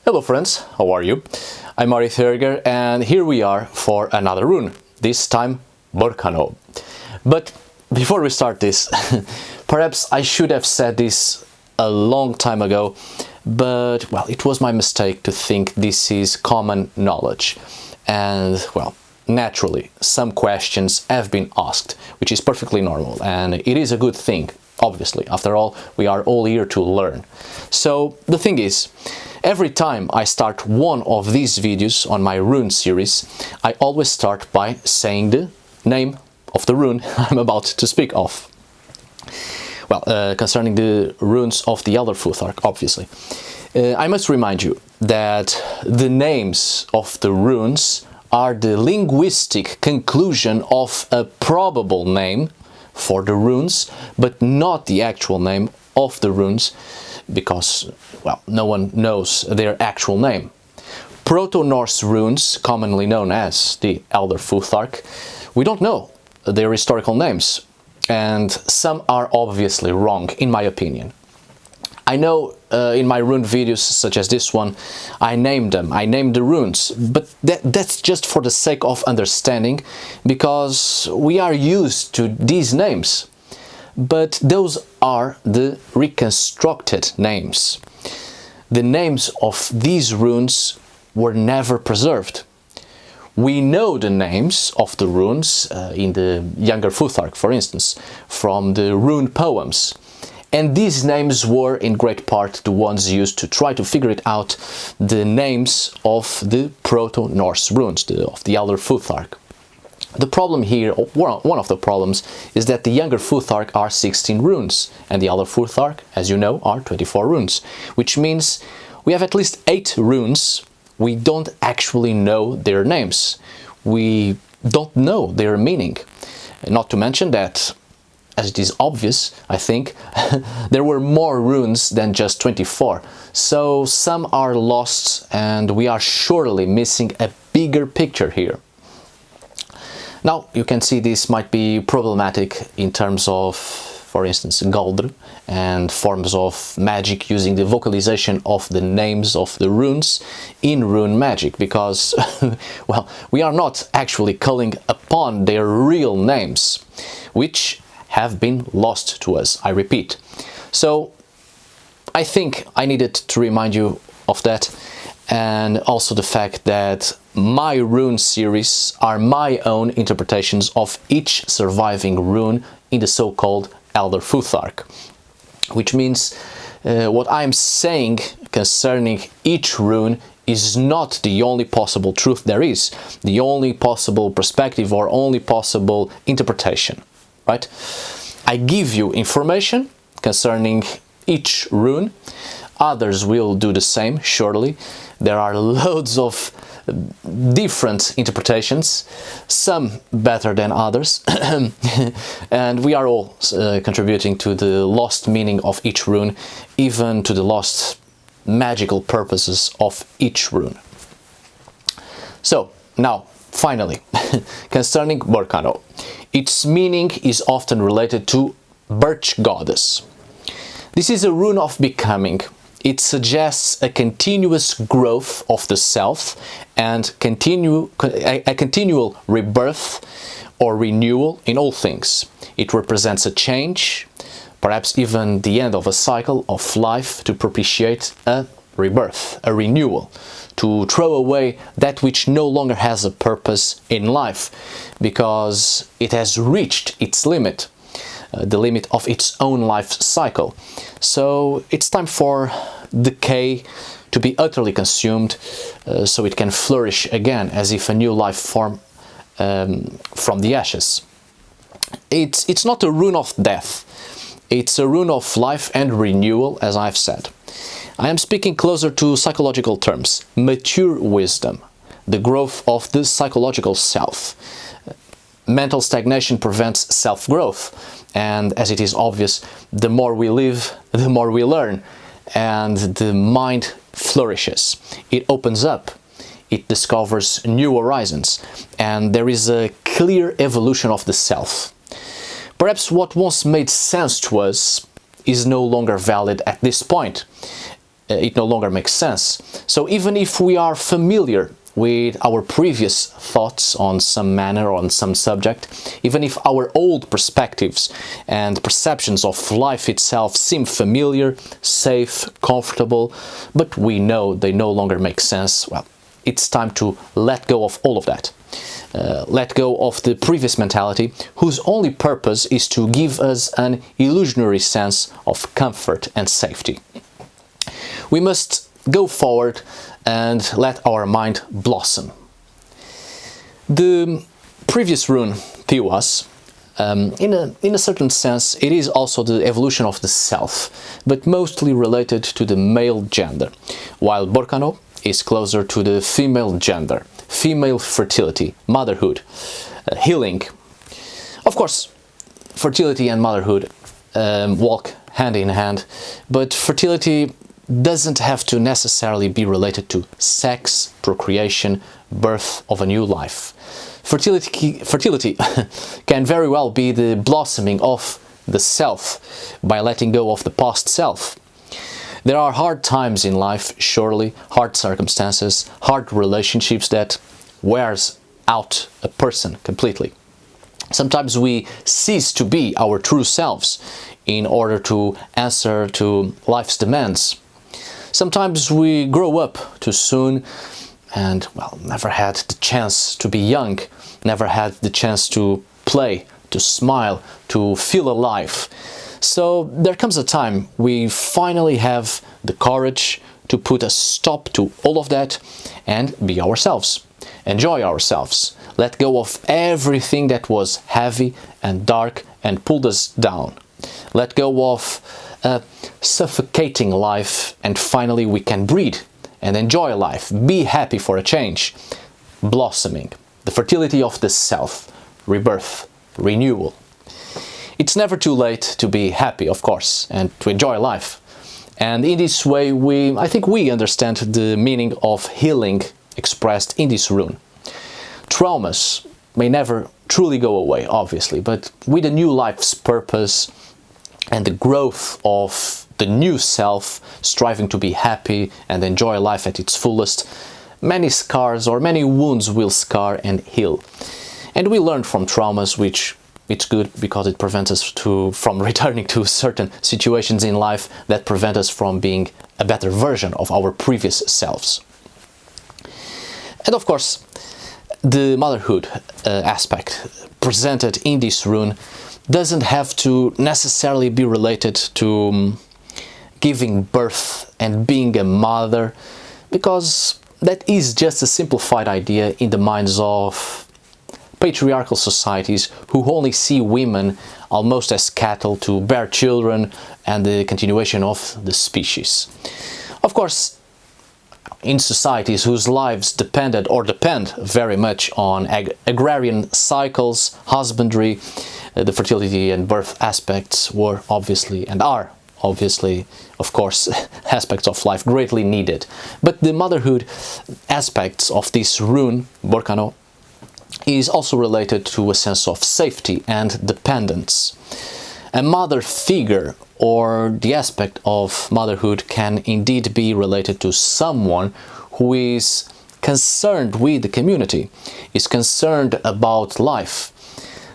Hello friends, how are you? I'm Mari Thurger and here we are for another rune, this time Berkano. But before we start this, perhaps I should have said this a long time ago, but well, it was my mistake to think this is common knowledge. And well, naturally, some questions have been asked, which is perfectly normal and it is a good thing, obviously. After all, we are all here to learn. So the thing is, every time I start one of these videos on my rune series, I always start by saying the name of the rune I'm about to speak of. Well, concerning the runes of the Elder Futhark, obviously. I must remind you that the names of the runes are the linguistic conclusion of a probable name for the runes, but not the actual name of the runes, because, well, no one knows their actual name. Proto-Norse runes, commonly known as the Elder Futhark, we don't know their historical names, and some are obviously wrong, in my opinion. I know in my rune videos, such as this one, I named the runes, but that's just for the sake of understanding, because we are used to these names. But those are the reconstructed names. The names of these runes were never preserved. We know the names of the runes in the Younger Futhark, for instance, from the rune poems. And these names were in great part the ones used to try to figure it out, the names of the Proto-Norse runes, of the Elder Futhark. The problem here, or one of the problems, is that the Younger Futhark are 16 runes, and the Elder Futhark, as you know, are 24 runes, which means we have at least 8 runes. We don't actually know their names. We don't know their meaning. Not to mention that, as it is obvious, I think, there were more runes than just 24. So some are lost, and we are surely missing a bigger picture here. Now, you can see this might be problematic in terms of, for instance, Galdr and forms of magic using the vocalization of the names of the runes in rune magic, because, well, we are not actually calling upon their real names, which have been lost to us, I repeat. So, I think I needed to remind you of that, and also the fact that my rune series are my own interpretations of each surviving rune in the so-called Elder Futhark. Which means what I'm saying concerning each rune is not the only possible truth there is, the only possible perspective or only possible interpretation, right? I give you information concerning each rune. Others will do the same, surely. There are loads of different interpretations, some better than others, and we are all contributing to the lost meaning of each rune, even to the lost magical purposes of each rune. So, now, finally, concerning Berkano. Its meaning is often related to Birch goddess. This is a rune of becoming. It suggests a continuous growth of the self and a continual rebirth or renewal in all things. It represents a change, perhaps even the end of a cycle of life, to propitiate a rebirth, a renewal, to throw away that which no longer has a purpose in life because it has reached its limit. The limit of its own life cycle. So it's time for decay to be utterly consumed, so it can flourish again as if a new life form from the ashes. It's not a rune of death, it's a rune of life and renewal, as I've said. I am speaking closer to psychological terms, mature wisdom, the growth of the psychological self. Mental stagnation prevents self-growth, and as it is obvious, the more we live, the more we learn, and the mind flourishes. It opens up, it discovers new horizons, and there is a clear evolution of the self. Perhaps what once made sense to us is no longer valid at this point. it no longer makes sense. So even if we are familiar with our previous thoughts on some manner, on some subject, even if our old perspectives and perceptions of life itself seem familiar, safe, comfortable, but we know they no longer make sense, well, it's time to let go of all of that. Let go of the previous mentality, whose only purpose is to give us an illusionary sense of comfort and safety. We must go forward and let our mind blossom. The previous rune, Tiwas, in a certain sense, it is also the evolution of the self, but mostly related to the male gender, while Berkano is closer to the female gender, female fertility, motherhood, healing. Of course, fertility and motherhood walk hand in hand, but fertility doesn't have to necessarily be related to sex, procreation, birth of a new life. Fertility can very well be the blossoming of the self by letting go of the past self. There are hard times in life, surely, hard circumstances, hard relationships that wears out a person completely. Sometimes we cease to be our true selves in order to answer to life's demands. Sometimes we grow up too soon and, well, never had the chance to be young, never had the chance to play, to smile, to feel alive. So there comes a time we finally have the courage to put a stop to all of that and be ourselves, enjoy ourselves, let go of everything that was heavy and dark and pulled us down. Let go of suffocating life, and finally we can breathe and enjoy life, be happy for a change, blossoming, the fertility of the self, rebirth, renewal. It's never too late to be happy, of course, and to enjoy life. And in this way, I think we understand the meaning of healing expressed in this rune. Traumas may never truly go away, obviously, but with a new life's purpose and the growth of the new self, striving to be happy and enjoy life at its fullest, many scars or many wounds will scar and heal. And we learn from traumas, which it's good because it prevents us from returning to certain situations in life that prevent us from being a better version of our previous selves. And of course, the motherhood aspect presented in this rune doesn't have to necessarily be related to giving birth and being a mother, because that is just a simplified idea in the minds of patriarchal societies who only see women almost as cattle to bear children and the continuation of the species. Of course, in societies whose lives depend very much on agrarian cycles, husbandry, the fertility and birth aspects were obviously and are obviously, of course, aspects of life greatly needed. But the motherhood aspects of this rune, Berkano, is also related to a sense of safety and dependence. A mother figure or the aspect of motherhood can indeed be related to someone who is concerned with the community, is concerned about life.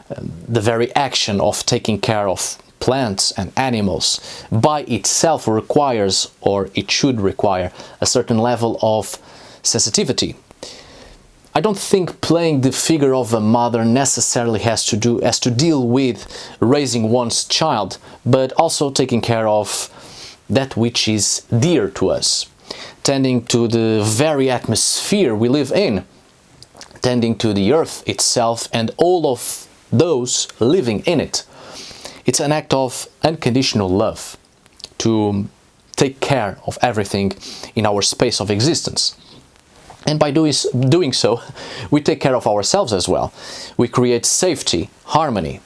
The very action of taking care of plants and animals by itself requires, or it should require, a certain level of sensitivity. I don't think playing the figure of a mother necessarily has to deal with raising one's child, but also taking care of that which is dear to us, tending to the very atmosphere we live in, tending to the earth itself and all of those living in it. It's an act of unconditional love to take care of everything in our space of existence. And by doing so, we take care of ourselves as well. We create safety, harmony.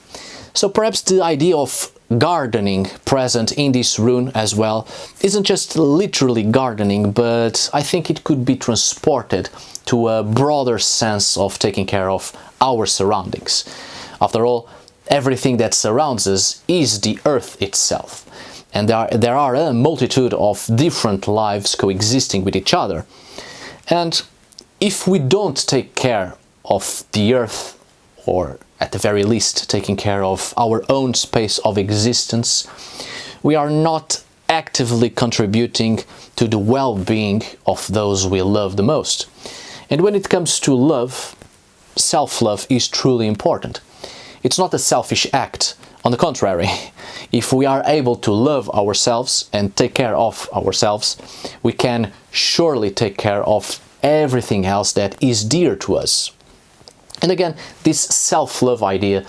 So perhaps the idea of gardening present in this rune as well isn't just literally gardening, but I think it could be transported to a broader sense of taking care of our surroundings. After all, everything that surrounds us is the earth itself. and there are a multitude of different lives coexisting with each other. And if we don't take care of the earth, or at the very least taking care of our own space of existence, we are not actively contributing to the well-being of those we love the most. And when it comes to love, self-love is truly important. It's not a selfish act. On the contrary, if we are able to love ourselves and take care of ourselves, we can surely take care of everything else that is dear to us. And again, this self-love idea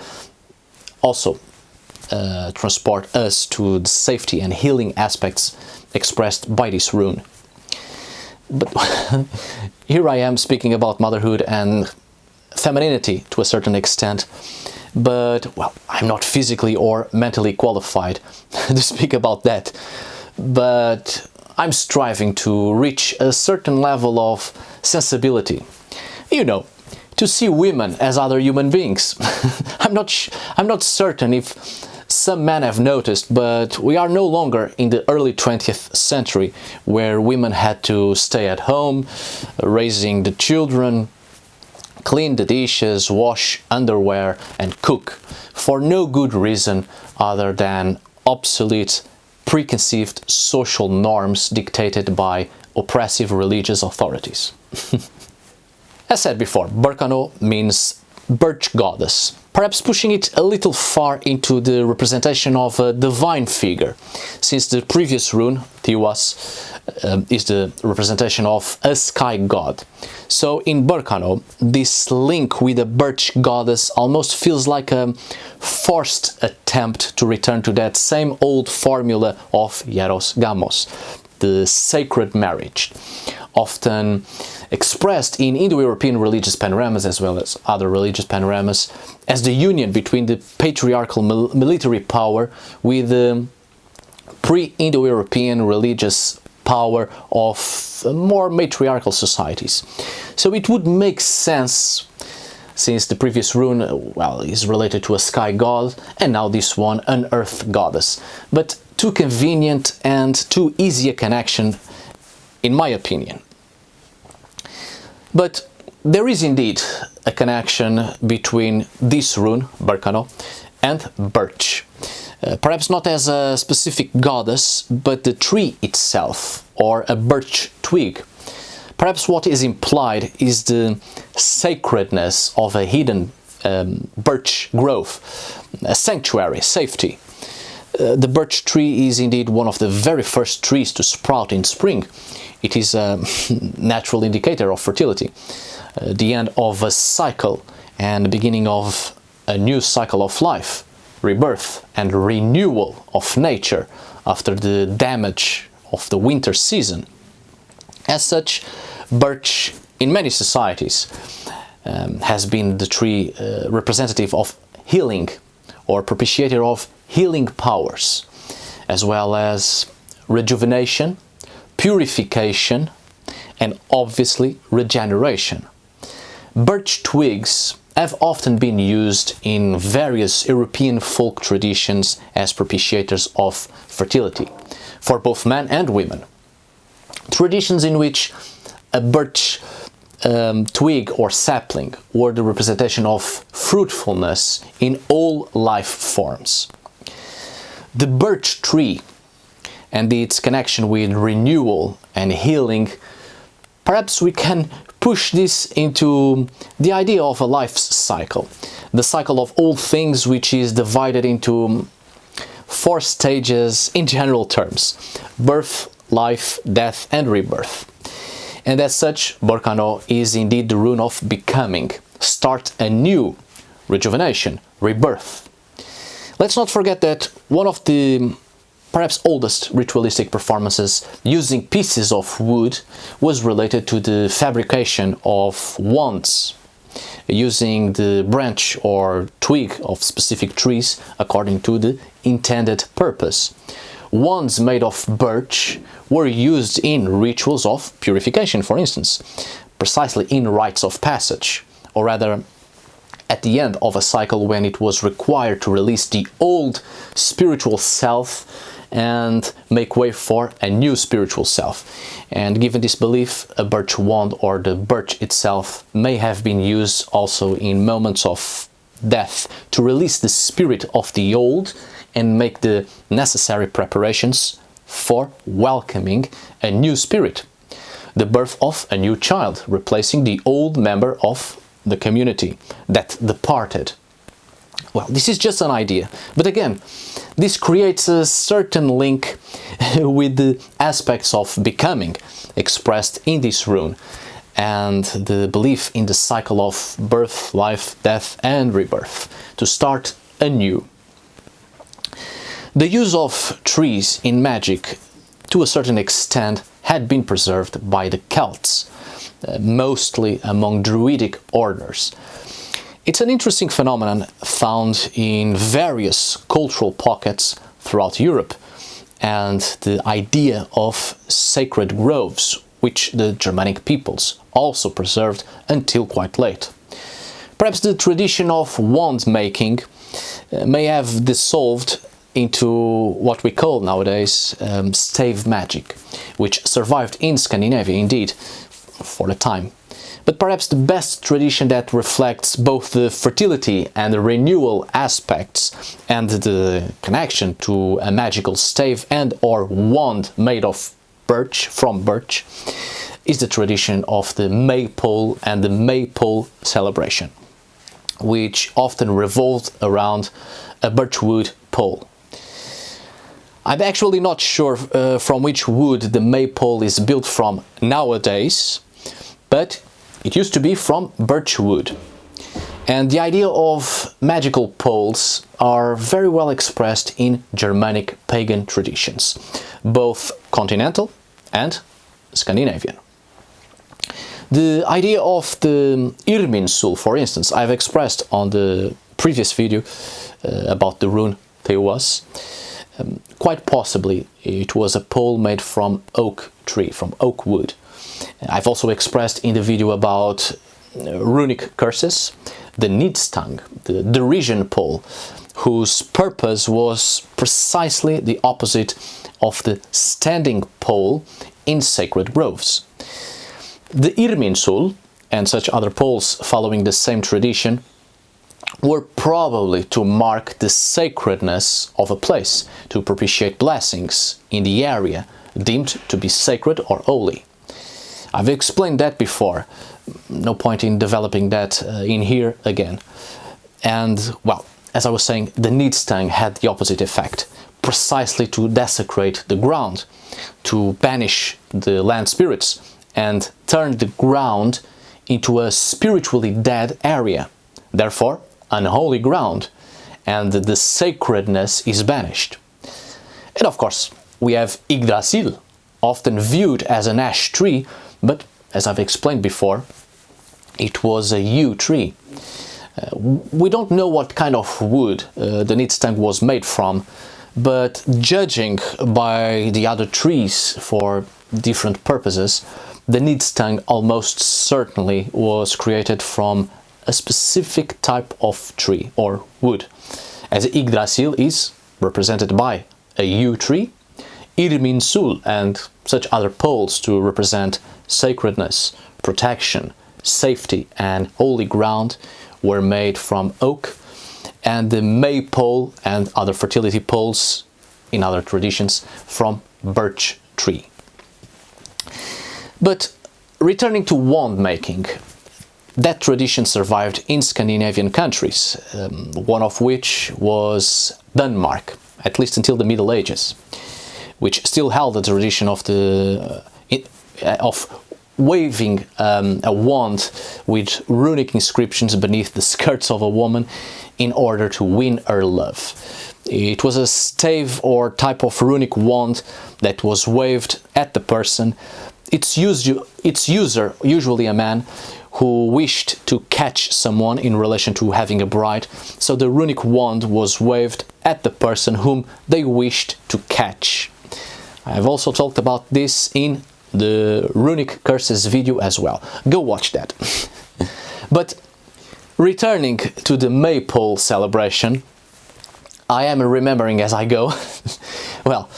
also transport us to the safety and healing aspects expressed by this rune. But here I am speaking about motherhood and femininity to a certain extent, but well, I'm not physically or mentally qualified to speak about that. But I'm striving to reach a certain level of sensibility. You know, to see women as other human beings. I'm not certain if some men have noticed, but we are no longer in the early 20th century where women had to stay at home, raising the children, clean the dishes, wash underwear and cook for no good reason other than obsolete, preconceived social norms dictated by oppressive religious authorities. As said before, Berkano means birch goddess, perhaps pushing it a little far into the representation of a divine figure, since the previous rune, Tiwas, is the representation of a sky god. So in Berkano, this link with the birch goddess almost feels like a forced attempt to return to that same old formula of Eros Gamos, the sacred marriage, often expressed in Indo-European religious panoramas as well as other religious panoramas as the union between the patriarchal military power with the pre-Indo-European religious power of more matriarchal societies. So it would make sense, since the previous rune, well, is related to a sky god, and now this one an earth goddess. But too convenient and too easy a connection, in my opinion. But there is indeed a connection between this rune, Berkano, and Birch. Perhaps not as a specific goddess, but the tree itself, or a birch twig. Perhaps what is implied is the sacredness of a hidden birch grove, a sanctuary, safety. The birch tree is indeed one of the very first trees to sprout in spring. It is a natural indicator of fertility, the end of a cycle and the beginning of a new cycle of life, rebirth and renewal of nature after the damage of the winter season. As such, birch in many societies has been the tree representative of healing or propitiator of healing powers, as well as rejuvenation, purification, and obviously regeneration. Birch twigs have often been used in various European folk traditions as propitiators of fertility, for both men and women. Traditions in which a birch twig or sapling were the representation of fruitfulness in all life forms. The birch tree and its connection with renewal and healing, perhaps we can push this into the idea of a life cycle, the cycle of all things, which is divided into 4 stages in general terms: birth, life, death and rebirth. And as such, Berkano is indeed the rune of becoming, start anew, rejuvenation, rebirth. Let's not forget that one of the perhaps oldest ritualistic performances using pieces of wood was related to the fabrication of wands, using the branch or twig of specific trees according to the intended purpose. Wands made of birch were used in rituals of purification, for instance, precisely in rites of passage, or rather at the end of a cycle when it was required to release the old spiritual self and make way for a new spiritual self. And given this belief, a birch wand or the birch itself may have been used also in moments of death to release the spirit of the old and make the necessary preparations for welcoming a new spirit, the birth of a new child, replacing the old member of the community that departed. Well, this is just an idea, but again, this creates a certain link with the aspects of becoming expressed in this rune and the belief in the cycle of birth, life, death and rebirth to start anew. The use of trees in magic, to a certain extent, had been preserved by the Celts, mostly among Druidic orders. It's an interesting phenomenon found in various cultural pockets throughout Europe, and the idea of sacred groves, which the Germanic peoples also preserved until quite late. Perhaps the tradition of wand making may have dissolved into what we call nowadays stave magic, which survived in Scandinavia indeed for a time. But perhaps the best tradition that reflects both the fertility and the renewal aspects and the connection to a magical stave and or wand made of birch, from birch, is the tradition of the maypole and the maypole celebration, which often revolved around a birchwood pole. I'm actually not sure from which wood the maypole is built from nowadays, but it used to be from birch wood. And the idea of magical poles are very well expressed in Germanic pagan traditions, both continental and Scandinavian. The idea of the Irminsul, for instance, I've expressed on the previous video about the rune Theos. Quite possibly it was a pole made from oak tree, from oak wood. I've also expressed in the video about runic curses, the Nidstang, the derision pole, whose purpose was precisely the opposite of the standing pole in sacred groves. The Irminsul and such other poles following the same tradition were probably to mark the sacredness of a place, to propitiate blessings in the area deemed to be sacred or holy. I've explained that before, no point in developing that in here again. And, well, as I was saying, the Nidstang had the opposite effect, precisely to desecrate the ground, to banish the land spirits and turn the ground into a spiritually dead area, therefore unholy ground, and the sacredness is banished. And of course, we have Yggdrasil, often viewed as an ash tree, but as I've explained before, it was a yew tree. We don't know what kind of wood the Nidstang was made from, but judging by the other trees for different purposes, the Nidstang almost certainly was created from a specific type of tree or wood, as Yggdrasil is represented by a yew tree, Irminsul and such other poles to represent sacredness, protection, safety and holy ground were made from oak, and the maypole and other fertility poles in other traditions from birch tree. But returning to wand making, that tradition survived in Scandinavian countries, one of which was Denmark, at least until the Middle Ages, which still held the tradition of waving a wand with runic inscriptions beneath the skirts of a woman in order to win her love. It was a stave or type of runic wand that was waved at the person. Its user, usually a man, who wished to catch someone in relation to having a bride, so the runic wand was waved at the person whom they wished to catch. I have also talked about this in the Runic Curses video as well. Go watch that. But returning to the maypole celebration, I am remembering as I go, Well,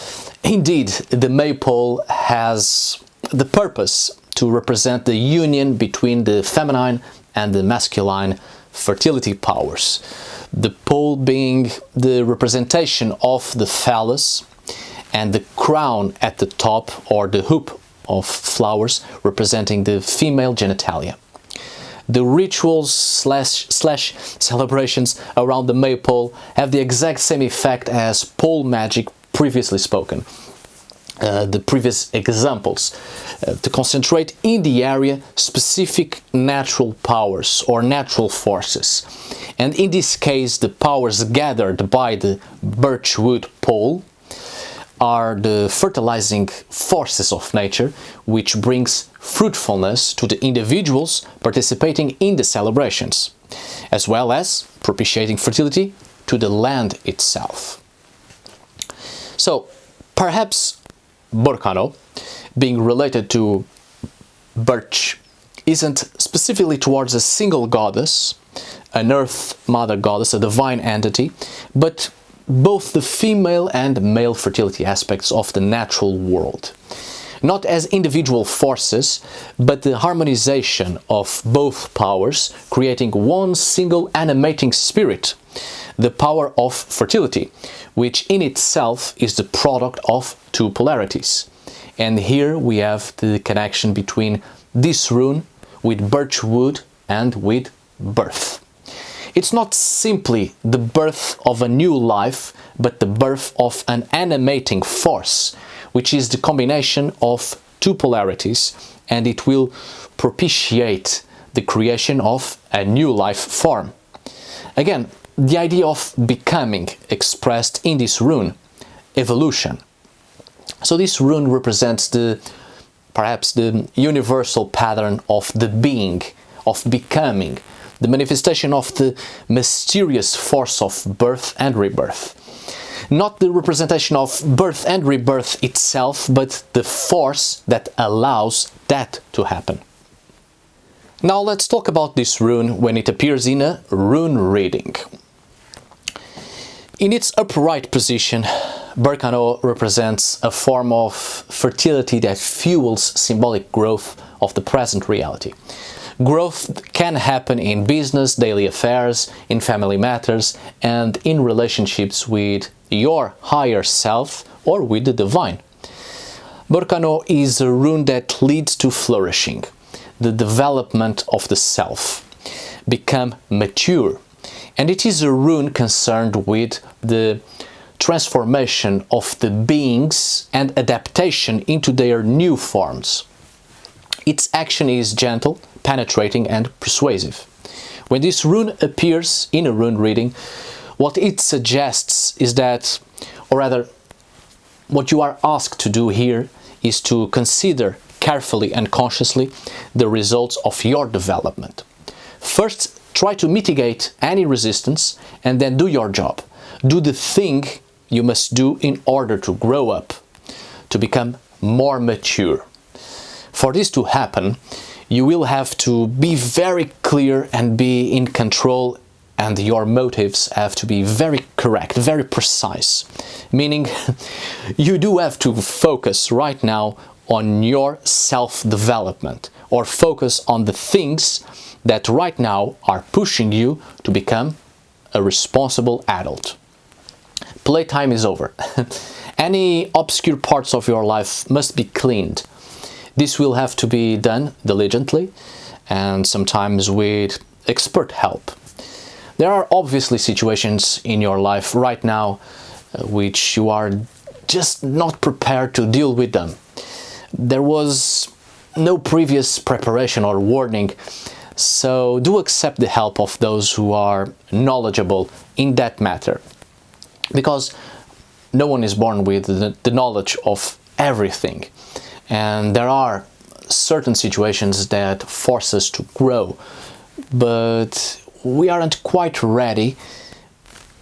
indeed, the maypole has the purpose to represent the union between the feminine and the masculine fertility powers. The pole being the representation of the phallus, and the crown at the top, or the hoop of flowers, representing the female genitalia. The rituals slash celebrations around the maypole have the exact same effect as pole magic previously spoken. The previous examples, to concentrate in the area specific natural powers or natural forces. And in this case, the powers gathered by the birch wood pole are the fertilizing forces of nature, which brings fruitfulness to the individuals participating in the celebrations, as well as propitiating fertility to the land itself. So, perhaps Berkano, being related to Birch, isn't specifically towards a single goddess, an earth mother goddess, a divine entity, but both the female and male fertility aspects of the natural world. Not as individual forces, but the harmonization of both powers, creating one single animating spirit, the power of fertility, which in itself is the product of two polarities. And here we have the connection between this rune with birch wood and with birth. It's not simply the birth of a new life, but the birth of an animating force, which is the combination of two polarities, and it will propitiate the creation of a new life form. Again, the idea of becoming expressed in this rune, evolution. So this rune represents perhaps the universal pattern of the being, of becoming, the manifestation of the mysterious force of birth and rebirth. Not the representation of birth and rebirth itself, but the force that allows that to happen. Now let's talk about this rune when it appears in a rune reading. In its upright position, Berkano represents a form of fertility that fuels symbolic growth of the present reality. Growth can happen in business, daily affairs, in family matters, and in relationships with your higher self or with the divine. Berkano is a rune that leads to flourishing, the development of the self, become mature, and it is a rune concerned with the transformation of the beings and adaptation into their new forms. Its action is gentle, penetrating and persuasive. When this rune appears in a rune reading, what it suggests is that, or rather, what you are asked to do here is to consider carefully and consciously the results of your development. First, try to mitigate any resistance and then do your job. Do the thing you must do in order to grow up, to become more mature. For this to happen, you will have to be very clear and be in control, and your motives have to be very correct, very precise. Meaning, you do have to focus right now on your self-development, or focus on the things that right now are pushing you to become a responsible adult. Playtime is over. Any obscure parts of your life must be cleaned. This will have to be done diligently and sometimes with expert help. There are obviously situations in your life right now which you are just not prepared to deal with them. There was no previous preparation or warning, so do accept the help of those who are knowledgeable in that matter. Because no one is born with the knowledge of everything. And there are certain situations that force us to grow, but we aren't quite ready,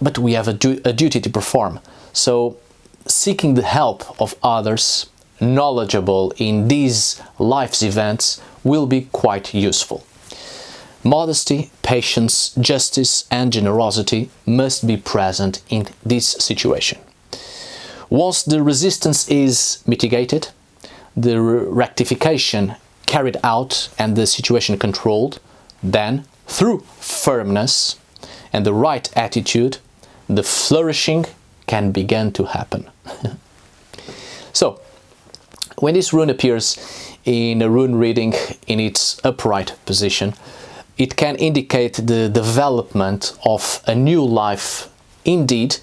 but we have a duty to perform. So seeking the help of others knowledgeable in these life's events will be quite useful. Modesty, patience, justice and generosity must be present in this situation. Once the resistance is mitigated, the rectification carried out and the situation controlled, then through firmness and the right attitude, the flourishing can begin to happen. So, when this rune appears in a rune reading in its upright position, it can indicate the development of a new life indeed,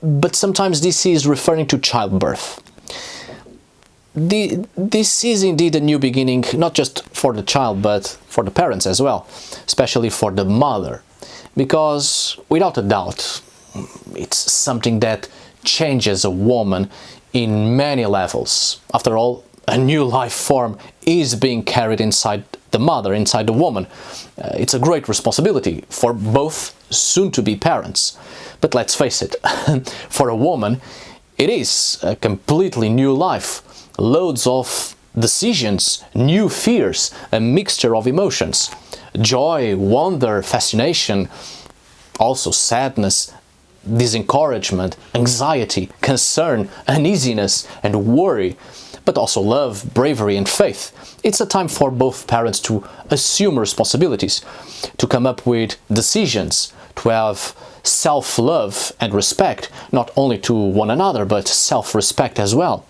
but sometimes this is referring to childbirth. This is indeed a new beginning, not just for the child, but for the parents as well, especially for the mother, because without a doubt, it's something that changes a woman in many levels. After all, a new life form is being carried inside the mother, inside the woman. It's a great responsibility for both soon-to-be parents. But let's face it, for a woman, it is a completely new life. Loads of decisions, new fears, a mixture of emotions. Joy, wonder, fascination, also sadness, disencouragement, anxiety, concern, uneasiness and worry, but also love, bravery and faith. It's a time for both parents to assume responsibilities, to come up with decisions, to have self-love and respect, not only to one another, but self-respect as well.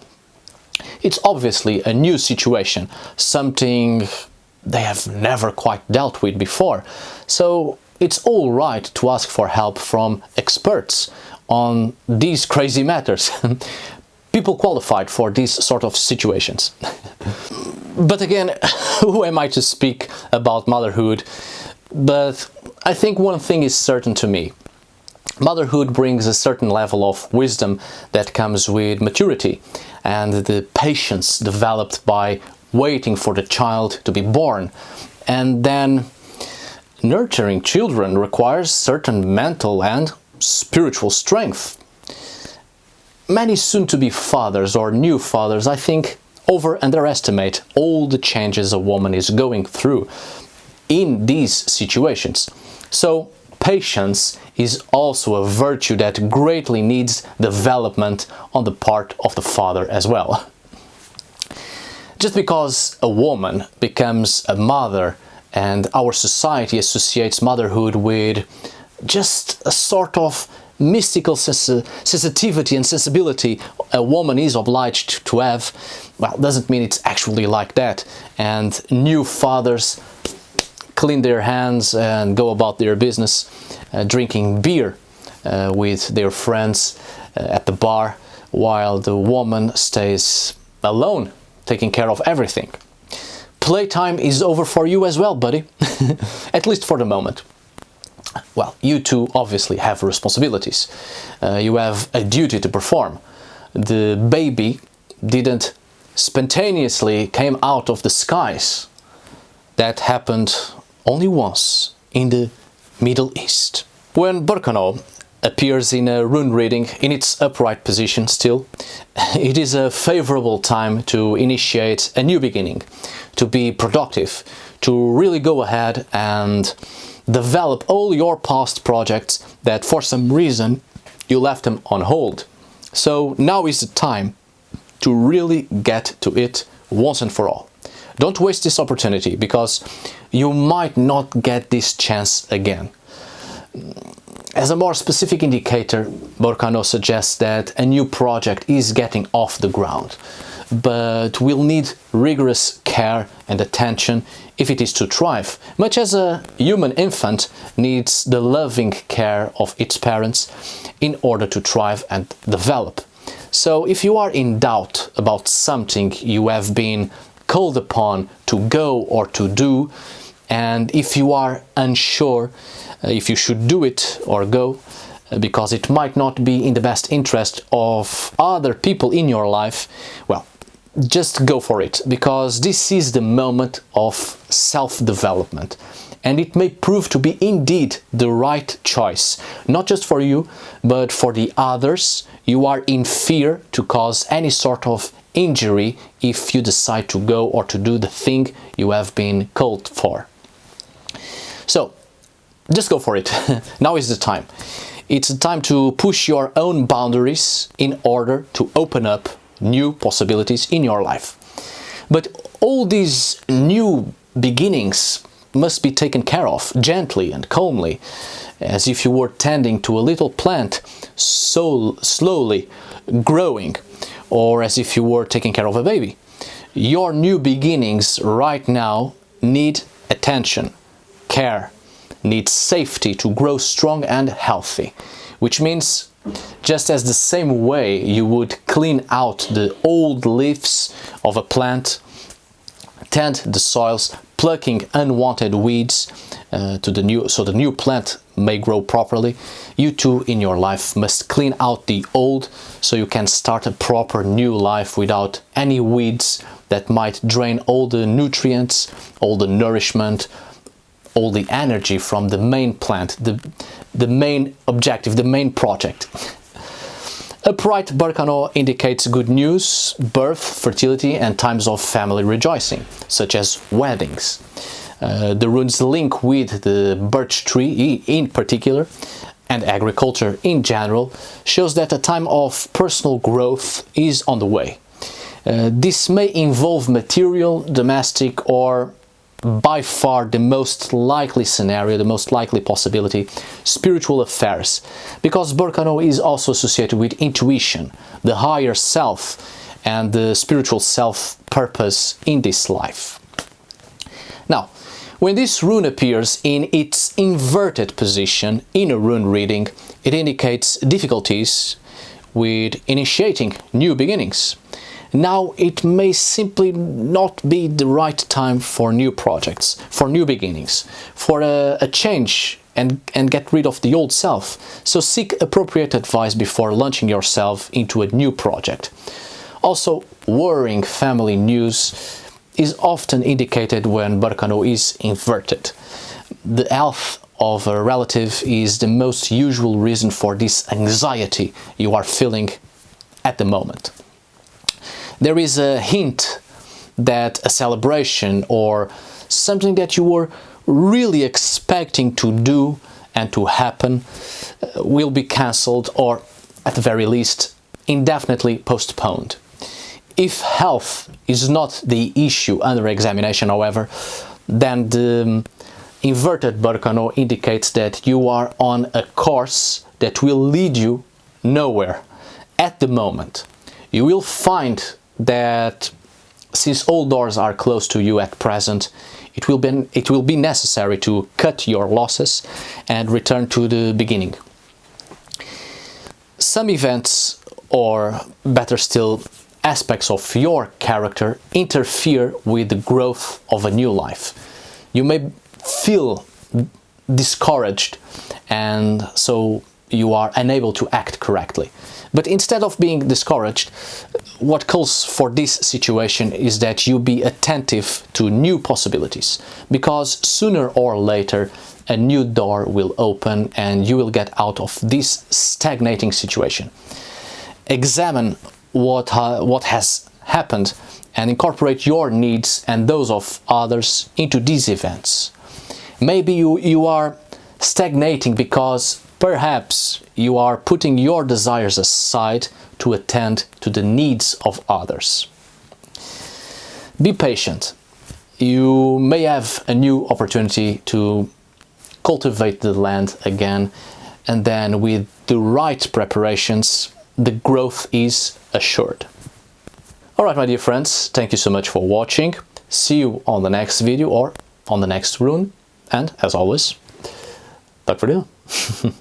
It's obviously a new situation, something they have never quite dealt with before. So it's all right to ask for help from experts on these crazy matters. People qualified for these sort of situations. But again, who am I to speak about motherhood? But I think one thing is certain to me. Motherhood brings a certain level of wisdom that comes with maturity and the patience developed by waiting for the child to be born. And then nurturing children requires certain mental and spiritual strength. Many soon-to-be fathers or new fathers, I think, underestimate all the changes a woman is going through in these situations. So, patience is also a virtue that greatly needs development on the part of the father as well. Just because a woman becomes a mother and our society associates motherhood with just a sort of mystical sensitivity and sensibility a woman is obliged to have, well, doesn't mean it's actually like that. And new fathers clean their hands and go about their business, drinking beer with their friends at the bar, while the woman stays alone, taking care of everything. Playtime is over for you as well, buddy. At least for the moment. Well, you too obviously have responsibilities. You have a duty to perform. The baby didn't spontaneously came out of the skies. That happened only once in the Middle East. When Berkano appears in a rune reading in its upright position still, it is a favorable time to initiate a new beginning, to be productive, to really go ahead and develop all your past projects that for some reason you left them on hold. So now is the time to really get to it once and for all. Don't waste this opportunity, because you might not get this chance again. As a more specific indicator, Berkano suggests that a new project is getting off the ground, but will need rigorous care and attention if it is to thrive, much as a human infant needs the loving care of its parents in order to thrive and develop. So if you are in doubt about something you have been called upon to go or to do, and if you are unsure if you should do it or go, because it might not be in the best interest of other people in your life, well, just go for it, because this is the moment of self-development, and it may prove to be indeed the right choice, not just for you, but for the others you are in fear to cause any sort of injury if you decide to go or to do the thing you have been called for. So, just go for it. Now is the time. It's a time to push your own boundaries in order to open up new possibilities in your life. But all these new beginnings must be taken care of gently and calmly, as if you were tending to a little plant so slowly growing, or as if you were taking care of a baby. Your new beginnings right now need attention, care, need safety to grow strong and healthy, which means just as the same way you would clean out the old leaves of a plant, tend the soils, plucking unwanted weeds so the new plant may grow properly, you too in your life must clean out the old so you can start a proper new life without any weeds that might drain all the nutrients, all the nourishment, all the energy from the main plant, the main objective, the main project. Upright Berkano indicates good news, birth, fertility and times of family rejoicing, such as weddings. The rune's link with the birch tree in particular, and agriculture in general, shows that a time of personal growth is on the way. This may involve material, domestic, or by far the most likely scenario, the most likely possibility, spiritual affairs, because Berkano is also associated with intuition, the higher self and the spiritual self-purpose in this life. Now, when this rune appears in its inverted position in a rune reading, it indicates difficulties with initiating new beginnings. Now it may simply not be the right time for new projects, for new beginnings, for a change and get rid of the old self. So seek appropriate advice before launching yourself into a new project. Also, worrying family news is often indicated when Berkano is inverted. The health of a relative is the most usual reason for this anxiety you are feeling at the moment. There is a hint that a celebration or something that you were really expecting to do and to happen will be cancelled or, at the very least, indefinitely postponed. If health is not the issue under examination, however, then the inverted Berkano indicates that you are on a course that will lead you nowhere at the moment. You will find that since all doors are closed to you at present, it will be necessary to cut your losses and return to the beginning. Some events, or better still, aspects of your character interfere with the growth of a new life. You may feel discouraged and so you are unable to act correctly. But instead of being discouraged, what calls for this situation is that you be attentive to new possibilities, because sooner or later a new door will open and you will get out of this stagnating situation. Examine what has happened and incorporate your needs and those of others into these events. Maybe you are stagnating because perhaps you are putting your desires aside to attend to the needs of others. Be patient. You may have a new opportunity to cultivate the land again, and then with the right preparations, the growth is assured. Alright, my dear friends, thank you so much for watching. See you on the next video or on the next rune, and as always, tack för det.